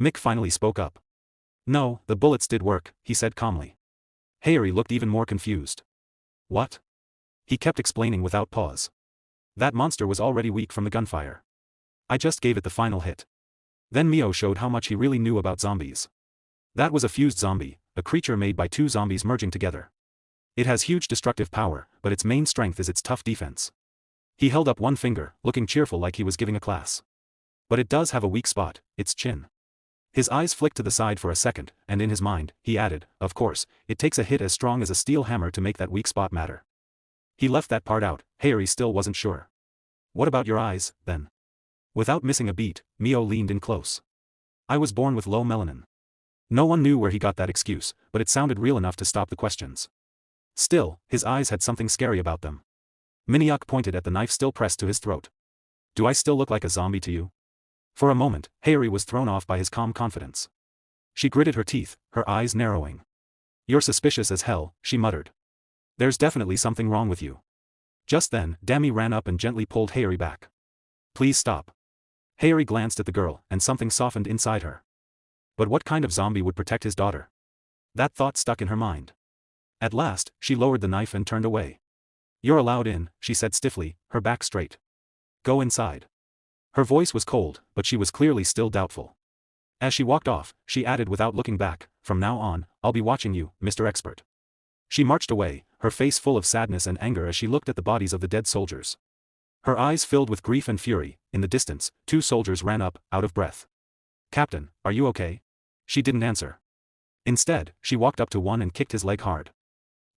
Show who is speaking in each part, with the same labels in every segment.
Speaker 1: Mick finally spoke up. No, the bullets did work, he said calmly. Harry looked even more confused. What? He kept explaining without pause. That monster was already weak from the gunfire. I just gave it the final hit. Then Mio showed how much he really knew about zombies. That was a fused zombie, a creature made by two zombies merging together. It has huge destructive power, but its main strength is its tough defense. He held up one finger, looking cheerful like he was giving a class. But it does have a weak spot, its chin. His eyes flicked to the side for a second, and in his mind, he added, of course, it takes a hit as strong as a steel hammer to make that weak spot matter. He left that part out. Harry still wasn't sure. What about your eyes, then? Without missing a beat, Mio leaned in close. I was born with low melanin. No one knew where he got that excuse, but it sounded real enough to stop the questions. Still, his eyes had something scary about them. Minhyuk pointed at the knife still pressed to his throat. Do I still look like a zombie to you? For a moment, Harry was thrown off by his calm confidence. She gritted her teeth, her eyes narrowing. You're suspicious as hell, she muttered. There's definitely something wrong with you. Just then, Dami ran up and gently pulled Harry back. Please stop. Harry glanced at the girl, and something softened inside her. But what kind of zombie would protect his daughter? That thought stuck in her mind. At last, she lowered the knife and turned away. You're allowed in, she said stiffly, her back straight. Go inside. Her voice was cold, but she was clearly still doubtful. As she walked off, she added without looking back, from now on, I'll be watching you, Mr. Expert. She marched away, her face full of sadness and anger as she looked at the bodies of the dead soldiers. Her eyes filled with grief and fury. In the distance, two soldiers ran up, out of breath. Captain, are you okay? She didn't answer. Instead, she walked up to one and kicked his leg hard.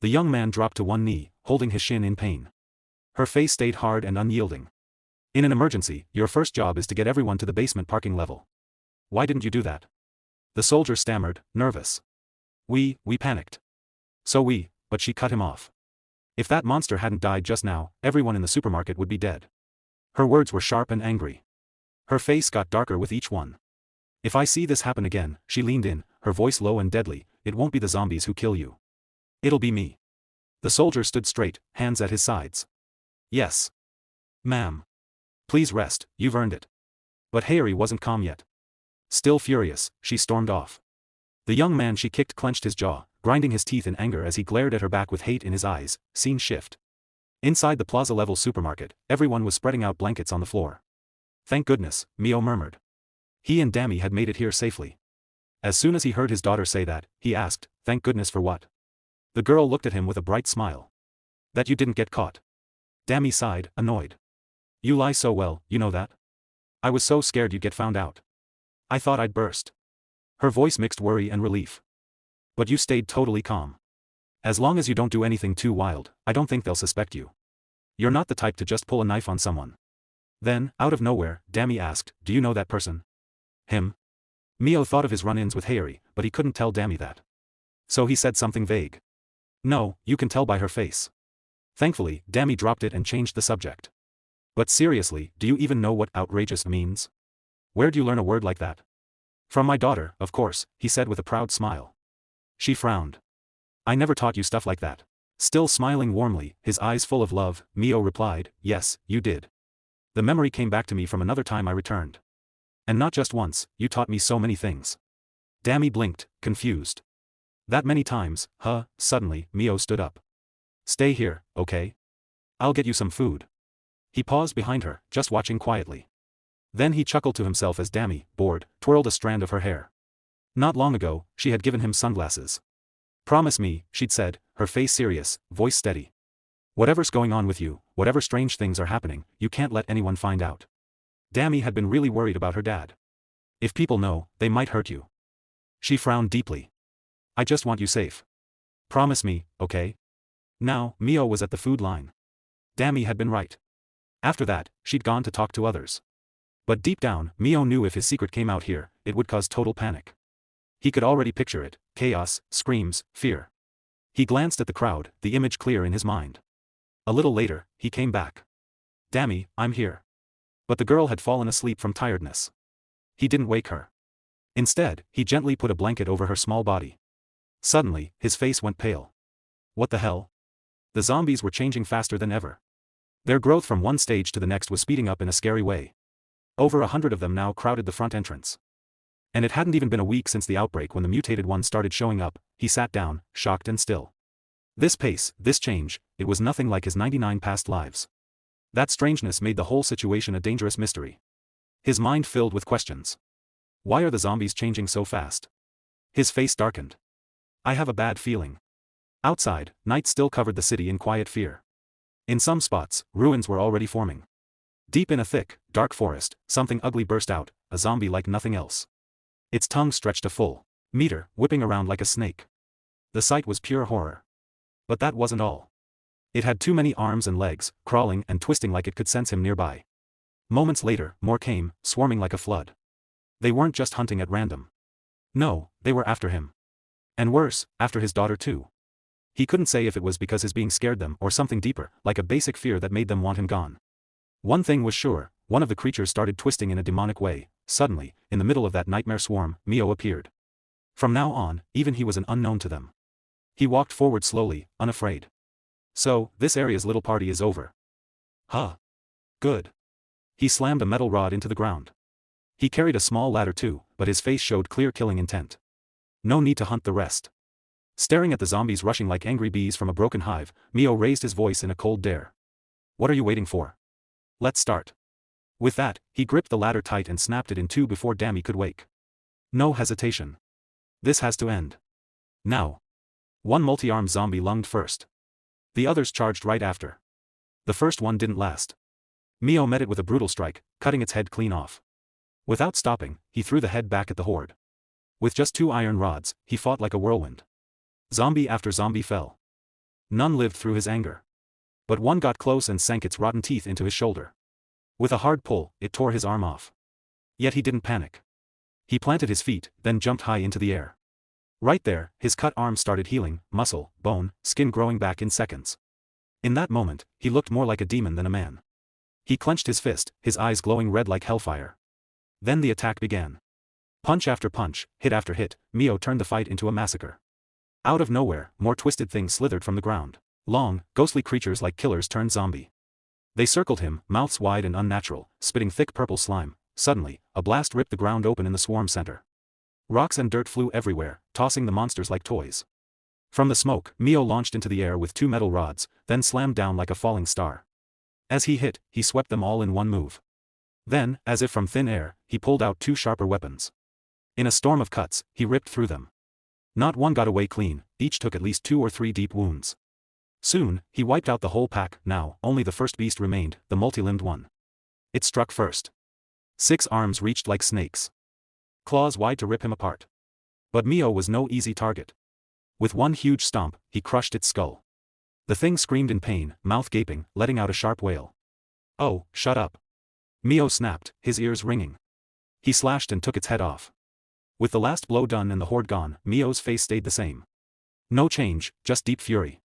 Speaker 1: The young man dropped to one knee, holding his shin in pain. Her face stayed hard and unyielding. In an emergency, your first job is to get everyone to the basement parking level. Why didn't you do that? The soldier stammered, nervous. We panicked. But she cut him off. If that monster hadn't died just now, everyone in the supermarket would be dead. Her words were sharp and angry. Her face got darker with each one. If I see this happen again, she leaned in, her voice low and deadly, it won't be the zombies who kill you. It'll be me. The soldier stood straight, hands at his sides. Yes. Ma'am. Please rest, you've earned it. But Harry wasn't calm yet. Still furious, she stormed off. The young man she kicked clenched his jaw, grinding his teeth in anger as he glared at her back with hate in his eyes. Scene shift. Inside the plaza-level supermarket, everyone was spreading out blankets on the floor. Thank goodness, Mio murmured. He and Dami had made it here safely. As soon as he heard his daughter say that, he asked, thank goodness for what? The girl looked at him with a bright smile. That you didn't get caught. Dami sighed, annoyed. You lie so well, you know that? I was so scared you'd get found out. I thought I'd burst. Her voice mixed worry and relief. But you stayed totally calm. As long as you don't do anything too wild, I don't think they'll suspect you. You're not the type to just pull a knife on someone. Then, out of nowhere, Dami asked, do you know that person? Him? Mio thought of his run-ins with Harry, but he couldn't tell Dami that. So he said something vague. No, you can tell by her face. Thankfully, Dami dropped it and changed the subject. But seriously, do you even know what outrageous means? Where'd you learn a word like that? From my daughter, of course, he said with a proud smile. She frowned. I never taught you stuff like that. Still smiling warmly, his eyes full of love, Mio replied, yes, you did. The memory came back to me from another time I returned. And not just once, you taught me so many things. Dami blinked, confused. That many times, huh? Suddenly, Mio stood up. Stay here, okay? I'll get you some food. He paused behind her, just watching quietly. Then he chuckled to himself as Dami, bored, twirled a strand of her hair. Not long ago, she had given him sunglasses. Promise me, she'd said, her face serious, voice steady. Whatever's going on with you, whatever strange things are happening, you can't let anyone find out. Dami had been really worried about her dad. If people know, they might hurt you. She frowned deeply. I just want you safe. Promise me, okay? Now, Mio was at the food line. Dami had been right. After that, she'd gone to talk to others. But deep down, Mio knew if his secret came out here, it would cause total panic. He could already picture it, chaos, screams, fear. He glanced at the crowd, the image clear in his mind. A little later, he came back. Dami, I'm here. But the girl had fallen asleep from tiredness. He didn't wake her. Instead, he gently put a blanket over her small body. Suddenly, his face went pale. What the hell? The zombies were changing faster than ever. Their growth from one stage to the next was speeding up in a scary way. Over 100 of them now crowded the front entrance. And it hadn't even been a week since the outbreak when the mutated one started showing up. He sat down, shocked and still. This pace, this change, it was nothing like his 99 past lives. That strangeness made the whole situation a dangerous mystery. His mind filled with questions. Why are the zombies changing so fast? His face darkened. I have a bad feeling. Outside, night still covered the city in quiet fear. In some spots, ruins were already forming. Deep in a thick, dark forest, something ugly burst out, a zombie like nothing else. Its tongue stretched a full meter, whipping around like a snake. The sight was pure horror. But that wasn't all. It had too many arms and legs, crawling and twisting like it could sense him nearby. Moments later, more came, swarming like a flood. They weren't just hunting at random. No, they were after him. And worse, after his daughter too. He couldn't say if it was because his being scared them or something deeper, like a basic fear that made them want him gone. One thing was sure, one of the creatures started twisting in a demonic way. Suddenly, in the middle of that nightmare swarm, Mio appeared. From now on, even he was an unknown to them. He walked forward slowly, unafraid. So, this area's little party is over. Huh. Good. He slammed a metal rod into the ground. He carried a small ladder too, but his face showed clear killing intent. No need to hunt the rest. Staring at the zombies rushing like angry bees from a broken hive, Mio raised his voice in a cold dare. What are you waiting for? Let's start. With that, he gripped the ladder tight and snapped it in two before Dammy could wake. No hesitation. This has to end. Now. One multi-armed zombie lunged first. The others charged right after. The first one didn't last. Mio met it with a brutal strike, cutting its head clean off. Without stopping, he threw the head back at the horde. With just 2 iron rods, he fought like a whirlwind. Zombie after zombie fell. None lived through his anger. But one got close and sank its rotten teeth into his shoulder. With a hard pull, it tore his arm off. Yet he didn't panic. He planted his feet, then jumped high into the air. Right there, his cut arm started healing, muscle, bone, skin growing back in seconds. In that moment, he looked more like a demon than a man. He clenched his fist, his eyes glowing red like hellfire. Then the attack began. Punch after punch, hit after hit, Mio turned the fight into a massacre. Out of nowhere, more twisted things slithered from the ground. Long, ghostly creatures like killers turned zombie. They circled him, mouths wide and unnatural, spitting thick purple slime. Suddenly, a blast ripped the ground open in the swarm center. Rocks and dirt flew everywhere, tossing the monsters like toys. From the smoke, Mio launched into the air with 2 metal rods, then slammed down like a falling star. As he hit, he swept them all in one move. Then, as if from thin air, he pulled out 2 sharper weapons. In a storm of cuts, he ripped through them. Not one got away clean, each took at least 2 or 3 deep wounds. Soon, he wiped out the whole pack. Now, only the first beast remained, the multi-limbed one. It struck first. 6 arms reached like snakes. Claws wide to rip him apart. But Mio was no easy target. With one huge stomp, he crushed its skull. The thing screamed in pain, mouth gaping, letting out a sharp wail. Oh, shut up. Mio snapped, his ears ringing. He slashed and took its head off. With the last blow done and the horde gone, Mio's face stayed the same. No change, just deep fury.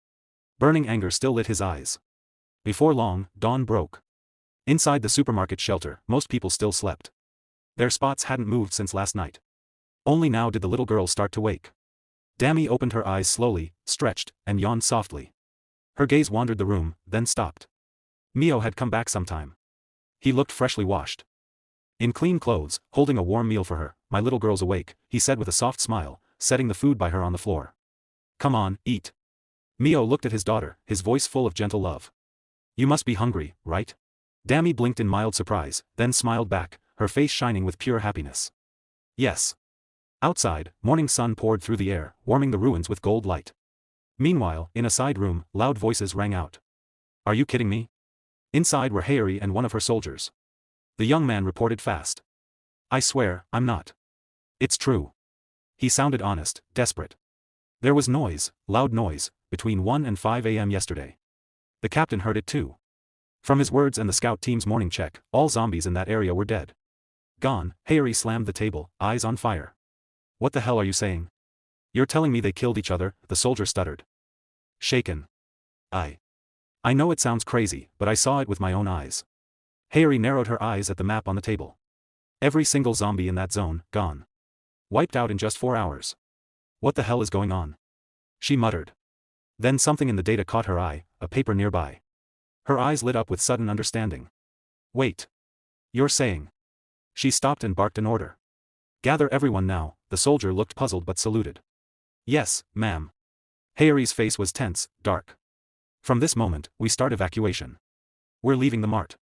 Speaker 1: Burning anger still lit his eyes. Before long, dawn broke. Inside the supermarket shelter, most people still slept. Their spots hadn't moved since last night. Only now did the little girl start to wake. Dammy opened her eyes slowly, stretched, and yawned softly. Her gaze wandered the room, then stopped. Mio had come back sometime. He looked freshly washed. In clean clothes, holding a warm meal for her. My little girl's awake, he said with a soft smile, setting the food by her on the floor. Come on, eat. Mio looked at his daughter, his voice full of gentle love. You must be hungry, right? Dammy blinked in mild surprise, then smiled back, her face shining with pure happiness. Yes. Outside, morning sun poured through the air, warming the ruins with gold light. Meanwhile, in a side room, loud voices rang out. Are you kidding me? Inside were Hayuri and one of her soldiers. The young man reported fast. I swear, I'm not. It's true. He sounded honest, desperate. There was noise, loud noise, between 1 and 5 a.m. yesterday. The captain heard it too. From his words and the scout team's morning check, all zombies in that area were dead. Gone. Hayuri slammed the table, eyes on fire. What the hell are you saying? You're telling me they killed each other, the soldier stuttered. Shaken. I know it sounds crazy, but I saw it with my own eyes. Hayuri narrowed her eyes at the map on the table. Every single zombie in that zone, gone. Wiped out in just 4 hours. What the hell is going on? She muttered. Then something in the data caught her eye, a paper nearby. Her eyes lit up with sudden understanding. Wait. You're saying. She stopped and barked an order. Gather everyone now, the soldier looked puzzled but saluted. Yes, ma'am. Haori's face was tense, dark. From this moment, we start evacuation. We're leaving the mart.